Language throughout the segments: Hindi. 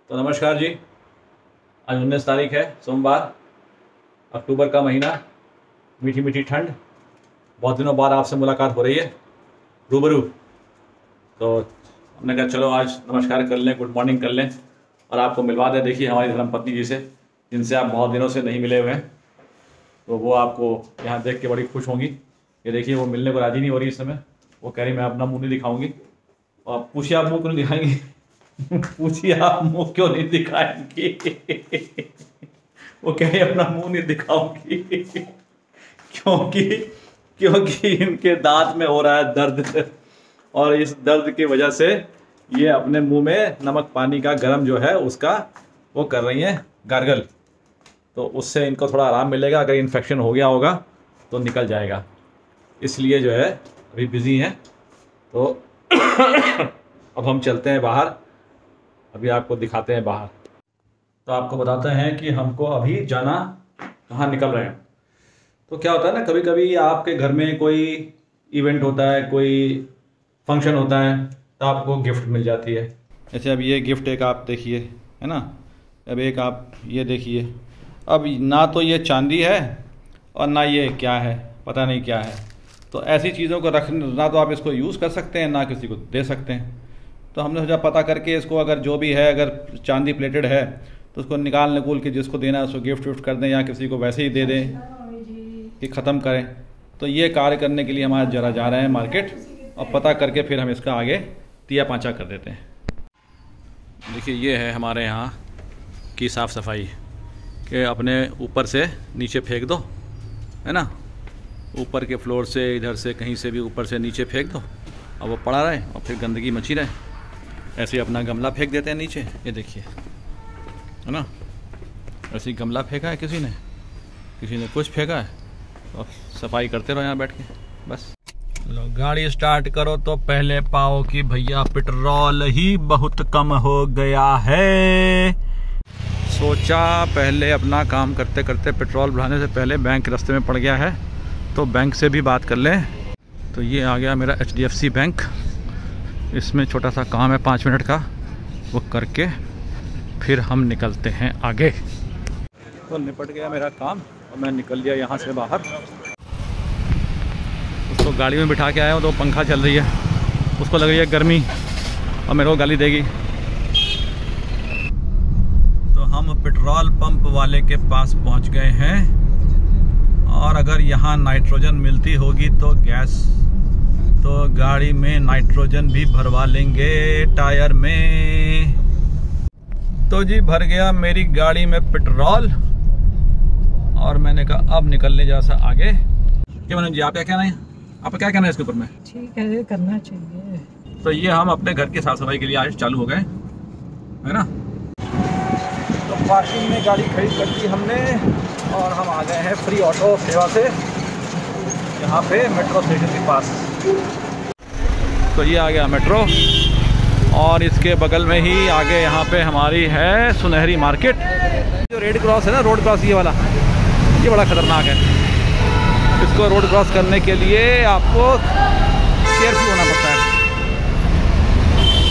तो नमस्कार जी। आज 19 तारीख है, सोमवार, अक्टूबर का महीना, मीठी मीठी ठंड। बहुत दिनों बाद आपसे मुलाकात हो रही है रूबरू। तो हमने कहा चलो आज नमस्कार कर लें, गुड मॉर्निंग कर लें और आपको मिलवा दें। देखिए हमारी धर्मपत्नी जी से, जिनसे आप बहुत दिनों से नहीं मिले हुए हैं, तो वो आपको यहाँ देख के बड़ी खुश होंगी। ये देखिए वो मिलने को राजी नहीं हो रही इस समय। वो कह रही मैं अपना मुँह नहीं दिखाऊंगी। और पूछिए आप मुँह क्यों नहीं दिखाएंगी? पूछिए आप मुंह क्यों नहीं दिखाएंगी? वो कहे अपना मुंह नहीं दिखाऊंगी क्योंकि इनके दांत में हो रहा है दर्द, और इस दर्द की वजह से ये अपने मुंह में नमक पानी का गर्म जो है उसका वो कर रही हैं गार्गल। तो उससे इनको थोड़ा आराम मिलेगा। अगर इन्फेक्शन हो गया होगा तो निकल जाएगा, इसलिए जो है अभी बिज़ी हैं। तो अब हम चलते हैं बाहर, अभी आपको दिखाते हैं बाहर। तो आपको बताते हैं कि हमको अभी जाना, कहाँ निकल रहे हैं। तो क्या होता है ना, कभी कभी आपके घर में कोई इवेंट होता है, कोई फंक्शन होता है, तो आपको गिफ्ट मिल जाती है। जैसे अब ये गिफ्ट एक आप देखिए, है ना। अब एक आप ये देखिए, अब ना तो ये चांदी है और ना ये क्या है, पता नहीं क्या है। तो ऐसी चीज़ों को रख, ना तो आप इसको यूज़ कर सकते हैं, ना किसी को दे सकते हैं। तो हमने सोचा पता करके इसको, अगर जो भी है, अगर चांदी प्लेटेड है तो उसको निकाल के जिसको देना है उसको गिफ्ट विफ्ट कर दें, या किसी को वैसे ही दे दें कि ख़त्म करें। तो ये कार्य करने के लिए हमारे जरा जा रहे हैं मार्केट, और पता करके फिर हम इसका आगे तिया पाँचा कर देते हैं। देखिए ये है हमारे यहाँ की साफ़ सफाई, कि अपने ऊपर से नीचे फेंक दो, है ना। ऊपर के फ्लोर से, इधर से, कहीं से भी ऊपर से नीचे फेंक दो, और वो पड़ा रहे और फिर गंदगी मची रहे। ऐसे ही अपना गमला फेंक देते हैं नीचे, ये देखिए, है ना। ऐसे ही गमला फेंका है किसी ने कुछ फेंका है, और सफाई करते रहो यहाँ बैठ के बस। लो गाड़ी स्टार्ट करो तो पहले पाओ कि भैया पेट्रोल ही बहुत कम हो गया है। सोचा पहले अपना काम करते करते पेट्रोल बढ़ाने से पहले बैंक रास्ते में पड़ गया है, तो बैंक से भी बात कर लें। तो ये आ गया मेरा HDFC बैंक। इसमें छोटा सा काम है 5 मिनट का, वो करके फिर हम निकलते हैं आगे। तो निपट गया मेरा काम और मैं निकल गया यहाँ से बाहर। उसको गाड़ी में बिठा के आया हूँ, तो पंखा चल रही है, उसको लग रही है गर्मी और मेरे को गाली देगी। तो हम पेट्रोल पंप वाले के पास पहुँच गए हैं, और अगर यहाँ नाइट्रोजन मिलती होगी तो गैस, तो गाड़ी में नाइट्रोजन भी भरवा लेंगे टायर में। तो जी भर गया मेरी गाड़ी में पेट्रोल, और मैंने कहा अब निकलने जैसा आगे। क्या मैंने जी, आप क्या कहना है, आपका क्या कहना है इसके ऊपर में? ठीक है, करना चाहिए। तो ये हम अपने घर की साफ सफाई के लिए आज चालू हो गए, है ना। तो पार्किंग में गाड़ी खड़ी कर दी हमने, और हम आ गए हैं फ्री ऑटो सेवा से, यहाँ पे मेट्रो स्टेशन के पास। तो ये आ गया मेट्रो, और इसके बगल में ही आगे यहाँ पे हमारी है सुनहरी मार्केट। जो रेड क्रॉस है ना, रोड क्रॉस ये वाला, ये बड़ा ख़तरनाक है। इसको रोड क्रॉस करने के लिए आपको केयरफुल होना पड़ता है।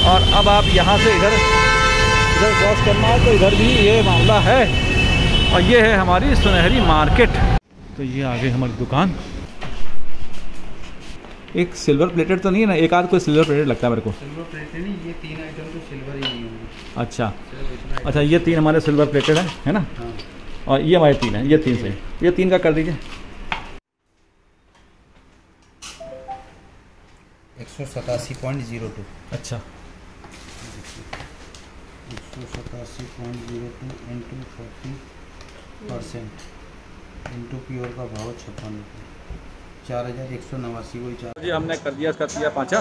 और अब आप यहाँ से इधर क्रॉस करना है तो इधर भी ये मामला है। और ये है हमारी सुनहरी मार्केट। तो ये आ गई हमारी दुकान। एक सिल्वर प्लेटेड तो नहीं है ना? एक आध कोई सिल्वर प्लेटेड लगता है मेरे को। सिल्वर प्लेटेड नहीं, ये 3 आइटम तो सिल्वर ही नहीं होंगे। अच्छा, ये 3 हमारे सिल्वर प्लेटेड है ना। हाँ। और ये हमारे 3 है, ये 3 से, ये 3 का कर दीजिए। 187.02। अच्छा, 187.02 इंटू 40% इंटू प्योर का भाव 56 रुपये, 4189 वही 4। जी हमने कर दिया इसका तिया पाँचा।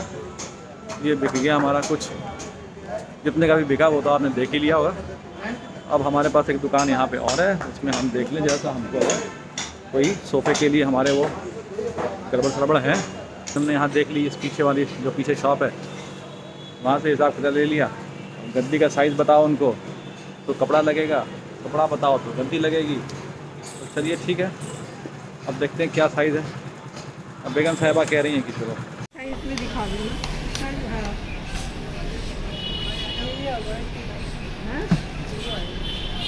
ये बिक गया हमारा, कुछ जितने का भी बिका वो तो आपने देख ही लिया होगा। अब हमारे पास एक दुकान यहाँ पे और है, उसमें हम देख लें जैसा हमको कोई सोफ़े के लिए हमारे वो गड़बड़ सड़बड़ है। हमने यहाँ देख ली, इस पीछे वाली जो पीछे शॉप है वहाँ से हिसाब किताब ले लिया। गद्दी का साइज़ बताओ उनको तो कपड़ा लगेगा, कपड़ा बताओ तो गद्दी लगेगी। तो चलिए ठीक है, अब देखते हैं क्या साइज़ है। अब बेगम साहिबा कह रही हैं कि चलो साइज में दिखा दूँगी।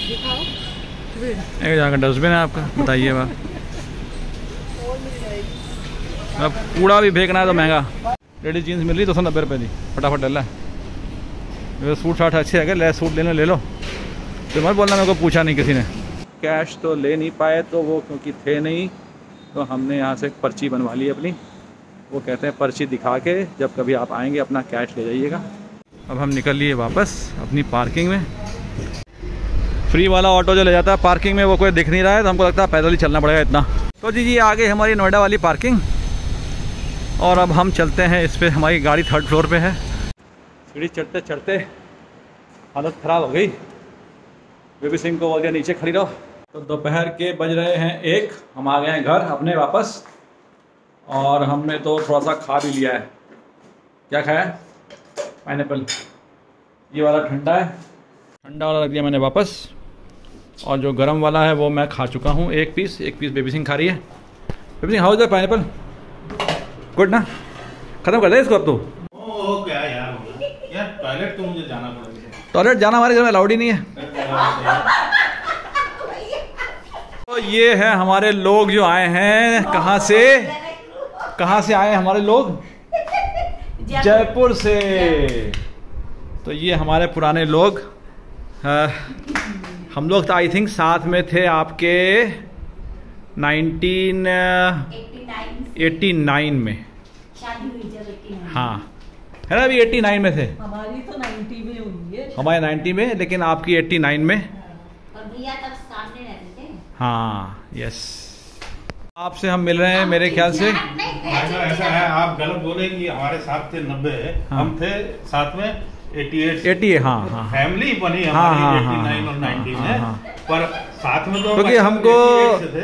दिखाओ। एक जगह डस्टबिन है आपका, बताइए बात। अब कूड़ा भी फेंकना है तो महंगा। लेडीज जीन्स मिल रही 290 रुपये दी, फटाफट डल है। सूट साट अच्छे है, ले सूट ले लो। तो मत बोलना मेरे को पूछा नहीं किसी ने। कैश तो ले नहीं पाए तो वो क्योंकि थे नहीं, तो हमने यहाँ से एक पर्ची बनवा ली अपनी। वो कहते हैं पर्ची दिखा के जब कभी आप आएंगे अपना कैश ले जाइएगा। अब हम निकल लिए वापस अपनी पार्किंग में। फ्री वाला ऑटो जो ले जाता है पार्किंग में वो कोई दिख नहीं रहा है, तो हमको लगता है पैदल ही चलना पड़ेगा इतना। तो जी आगे हमारी नोएडा वाली पार्किंग, और अब हम चलते हैं इस पर। हमारी गाड़ी 3rd फ्लोर पे है। सीढ़ी चढ़ते चढ़ते हालत ख़राब हो गई। बेबी सिंह को बोल दिया नीचे खड़ी रहो। तो दोपहर के बज रहे हैं 1, हम आ गए हैं घर अपने वापस। और हमने तो थोड़ा सा खा भी लिया है। क्या खाया है? पाइनएप्पल। ये वाला ठंडा है, ठंडा वाला रख दिया मैंने वापस। और जो गर्म वाला है वो मैं खा चुका हूँ, एक पीस बेबी सिंह खा रही है। Baby Singh how is the pineapple? Good ना? खत्म कर दे इसको अब तो। ओ क्या यार टॉयलेट तो मुझे जाना पड़ेगा। टॉयलेट जाना हमारे घर में अलाउड ही नहीं है। तो ये है हमारे लोग जो आए हैं। कहाँ से आए हैं हमारे लोग? जयपुर से। तो ये हमारे पुराने लोग। हम लोग तो आई थिंक साथ में थे आपके 1989 में शादी हुई जब 89। हाँ है ना, अभी 89 में थे। हमारी तो 90 में हुई है। हमारे 90 में, लेकिन आपकी 89 में। और भैया तब सामने रहते थे। हाँ यस। आपसे हम मिल रहे हैं मेरे ख्याल से। ऐसा है, आप गलत बोले कि हमारे साथ थे 90। हाँ। हम थे साथ में 88। हाँ। फैमिली बनी हाँ, हमारी हाँ, 89 और 90 हाँ, में। हाँ। पर साथ में तो क्योंकि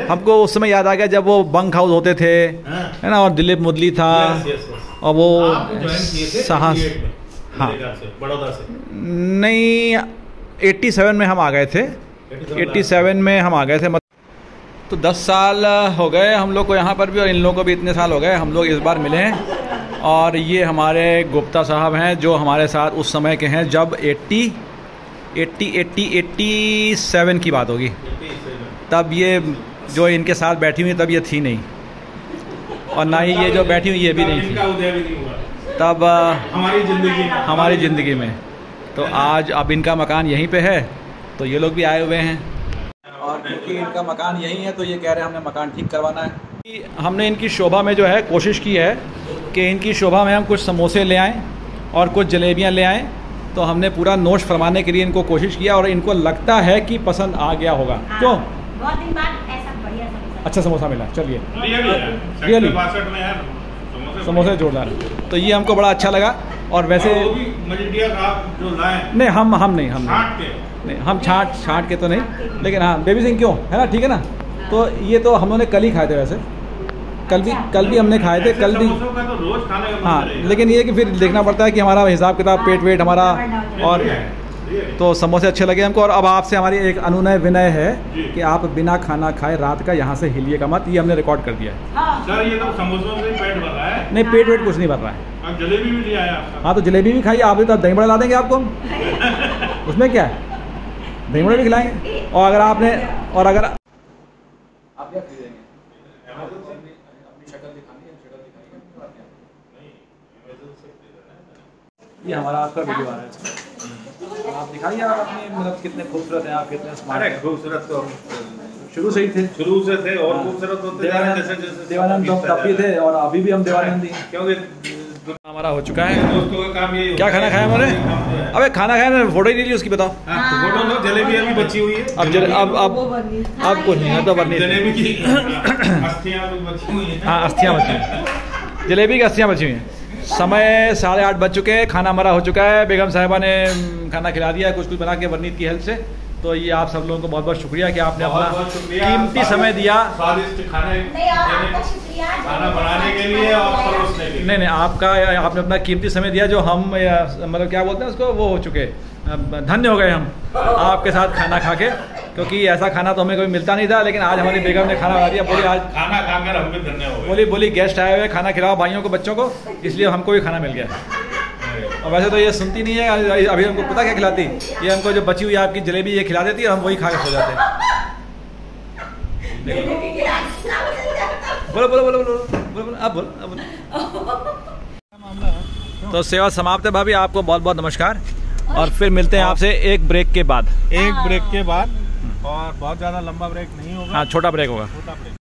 हमको उस समय याद आ गया जब वो बंक हाउस होते थे, है ना, और दिलीप मुदली था। और वो साहस, हाँ बड़ौदा से नहीं 87 में हम आ गए थे। 87 में हम आ गए थे। तो 10 साल हो गए हम लोग को यहाँ पर भी, और इन लोगों को भी इतने साल हो गए। हम लोग इस बार मिले हैं। और ये हमारे गुप्ता साहब हैं जो हमारे साथ उस समय के हैं जब 87 की बात होगी। तब ये जो इनके साथ बैठी हुई तब ये थी नहीं, और ना ही ये जो बैठी हुई ये भी नहीं थी तब हमारी ज़िंदगी में। तो आज अब इनका मकान यहीं पे है, तो ये लोग भी आए हुए हैं। और क्योंकि इनका मकान यहीं है तो ये कह रहे हैं हमने मकान ठीक करवाना है। हमने इनकी शोभा में जो है कोशिश की है कि इनकी शोभा में हम कुछ समोसे ले आएँ और कुछ जलेबियाँ ले आएँ। तो हमने पूरा नोश फरमाने के लिए इनको कोशिश किया, और इनको लगता है कि पसंद आ गया होगा। क्यों? बहुत दिन बाद ऐसा बढ़िया अच्छा समोसा मिला। चलिए रियली समोसे जोरदार। तो ये हमको बड़ा अच्छा लगा। और वैसे नहीं हम नहीं हम छाँट के तो नहीं, लेकिन हाँ बेबी सिंह क्यों है ना, ठीक है ना। तो ये तो हम लोगों ने कल ही खाए थे, वैसे कल भी हमने खाए थे, कल भी। हाँ लेकिन ये कि फिर देखना पड़ता है कि हमारा हिसाब किताब पेट वेट हमारा। और तो समोसे अच्छे लगे हमको। और अब आपसे हमारी एक अनुनय विनय है कि आप बिना खाना खाए रात का यहाँ से हिलिएगा मत। ये हमने रिकॉर्ड कर दिया है। सर ये तो समोसों से पेट भर रहा है। नहीं पेट वेट कुछ नहीं भर रहा है। अब जलेबी भी ले आया। हाँ तो जलेबी भी खाइए आप भी, तो दही बड़ा ला देंगे आपको। उसमें क्या है, दही बड़े भी खिलाएंगे। और अगर आप क्या खरीदेंगे? अपनी शक्ल दिखानी है, ये हमारा आपका वीडियो आ रहा है। आप दिखाइए आप अपनी, मतलब कितने खूबसूरत हैं आप, कितने स्मार्ट हैं। खूबसूरत तो शुरू से ही थे, और खूबसूरत होते जैसे देवानंद तब भी थे, और अभी भी हम देवानंद ही। क्योंकि हमारा हो चुका है। दोस्तों का काम ये। क्या खाना खाया हमने? अबे खाना खाया मैंने, फोटो ही नहीं ली उसकी, बताओ। फोटो लो, जलेबी अभी बची हुई है। अब कुछ नहीं है तो बनी जलेबी की अस्थियां बची हुई हैं। हाँ अस्थियां बची हुई, जलेबी की अस्थियां बची हुई हैं। समय 8:30 बज चुके हैं, खाना हमारा हो चुका है। बेगम साहिबा ने खाना खिला दिया है, कुछ बना के वर्नीत की हेल्प से। तो ये आप सब लोगों को बहुत बहुत शुक्रिया कि आपने अपना कीमती समय दिया स्वादिष्ट खाना बनाने के लिए और परोसने के लिए। नहीं आपने अपना कीमती समय दिया, जो हम मतलब क्या बोलते हैं उसको, वो हो चुके धन्य हो गए हम आपके साथ खाना खा के। क्योंकि ऐसा खाना तो हमें कभी मिलता नहीं था, लेकिन आज हमारी बेगम ने खाना बना दिया। बोली आज खाना खाकर हम भी धन्य हो गए। बोली गेस्ट आए हुए, खाना खिलाओ भाइयों को बच्चों को, इसलिए हमको भी खाना मिल गया। और वैसे तो ये सुनती नहीं है। अभी हमको पता क्या खिलाती, ये हमको जो बची हुई आपकी जलेबी ये खिला देती है और हम वही खा के सो जाते हैं। बोलो बोलो बोलो बोलो बोलो बोलो, अब बोलो। तो सेवा समाप्त है भाभी, आपको बहुत बहुत नमस्कार और फिर मिलते हैं आपसे एक ब्रेक के बाद। एक ब्रेक के बाद, और बहुत ज़्यादा लंबा ब्रेक नहीं होगा। हाँ, छोटा ब्रेक होगा। छोटा ब्रेक।